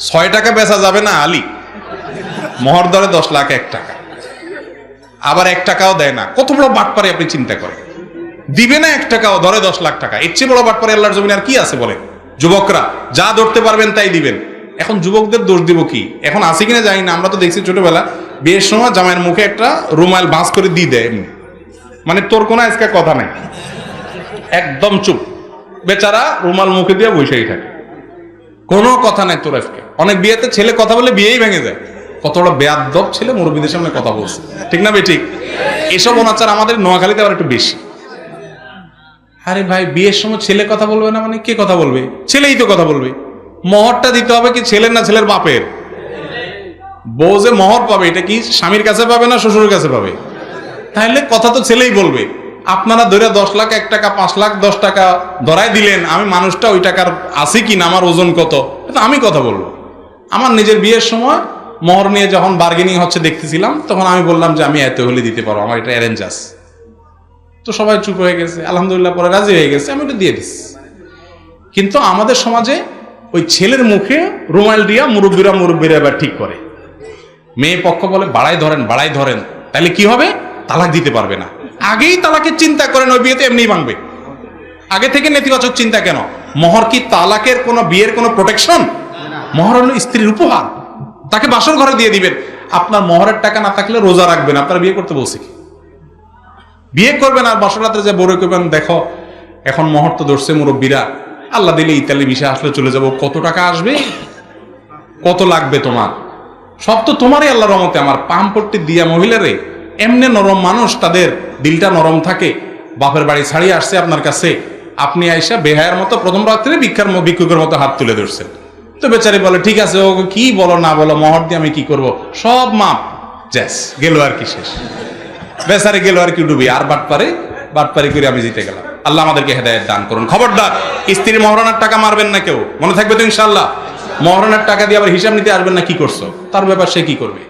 6 টাকা বেচা যাবে না আলী, মোহর ধরে 10 লাখ 1 টাকা, আবার 1 টাকাও দেয় না। কত বড় বাটপারে আপনি চিন্তা করেন, দিবে না 1 টাকাও, ধরে 10 লাখ টাকা। এর চেয়ে বড় বাটপারে আল্লাহর জমিনে আর কি আছে বলেন? যুবকরা যা ধরতে পারবেন তাই দিবেন। এখন যুবকদের দোষ দিব কি? এখন আছে কিনা জানি না, আমরা তো দেখছি ছোটবেলা বিয়ের সময় জামাইয়ের মুখে একটা রুমাল ভাঁজ করে দিয়ে দেয়, এমনি মানে তোর কোনো আজকে কথা নাই, একদম চুপ, বেচারা রুমাল মুখে দিয়ে বসেই থাকে, কোনো কথা নাই তোর আজকে। অনেক বিয়েতে ছেলে কথা বলে বিয়েই ভেঙে যায়, কত বড় বেয়াদব ছেলে মুরব্বীদের সামনে কথা বলছে, ঠিক না বেঠিক? এসব অনাচার আমাদের নোয়াখালীতে আবার একটু বেশি। আরে ভাই, বিয়ের সময় ছেলে কথা বলবে না মানে কে কথা বলবে? ছেলেই তো কথা বলবে। মোহরটা দিতে হবে কি ছেলের না ছেলের বাপের? বউ যে মোহর পাবে এটা কি স্বামীর কাছে পাবে না শ্বশুরের কাছে পাবে? তাহলে কথা তো ছেলেই বলবে। আপনারা ধরে 10 লাখ 1 টাকা 5 লাখ 10 টাকা ধরাই দিলেন, আমি মানুষটা ওই টাকার আছে কি না, আমার ওজন কত, এটা আমি কথা বলবো। আমার নিজের বিয়ের সময় মোহর নিয়ে যখন বার্গেনিং হচ্ছে দেখতেছিলাম, তখন আমি বললাম যে আমি এত হলে দিতে পারবো, আমার এটা অ্যারেঞ্জ আছে। তো সবাই চুপ হয়ে গেছে, আলহামদুলিল্লাহ পরে রাজি হয়ে গেছে, আমি ওটা দিয়ে দিচ্ছি। কিন্তু আমাদের সমাজে ওই ছেলের মুখে রুমাল দিয়া মুরব্বীরা এবার ঠিক করে। মেয়ে পক্ষ বলে বাড়াই ধরেন, তাহলে কি হবে? তালাক দিতে পারবে না। আগেই তালাকের চিন্তা করেন, ওই বিয়েতে এমনি ভাঙবে। আগে থেকে নেতিবাচক চিন্তা কেন? মোহর কি তালাকের কোনো বিয়ের কোনো প্রোটেকশন? মোহর হলো স্ত্রীর উপহার, তাকে বাসর ঘরে দিয়ে দিবেন। আপনার মোহরের টাকা না থাকলে রোজা রাখবেন, আপনার বিয়ে করতে বলছে কি? বিয়ে করবেন আর বাসর রাত্রে যে বড় করবেন, দেখো এখন মোহর তো ধরছে মুরব্বীরা, আল্লাহ দিলে ইতালি ভিসা আসলে চলে যাব, কত টাকা আসবে, কত লাগবে তোমার, সব তো তোমারই আল্লাহর রহমতে। আমার পাম্পট্টি দিয়া মহিলারে, এমনি নরম মানুষ, তাদের দিলটা নরম থাকে। বাপের বাড়ি ছাড়িয়ে আসছে আপনার কাছে, আপনি আইসা বেহায়ের মতো প্রথম রাত্রে ভিক্ষুকের মতো হাত তুলে ধরছেন। তো বেচারি বলে ঠিক আছে, ও কি বলো না বলো, মোহর দিয়ে আমি কি করব, সব মাপ, জ্যাস গেল আর কি, শেষ। বেচারি গেল আর কি ডুবি। আর বাটপারি করে আমি জিতে গেলাম। আল্লাহ আমাদেরকে হেদায়েত দান করুন। খবরদার স্ত্রীর মহরানার টাকা মারবেন না কেউ, মনে থাকবে তো ইনশাআল্লাহ। মহরানার টাকা দিয়ে আবার হিসাব নিতে আসবেন না কি করছো, তার ব্যাপার সে কি করবে।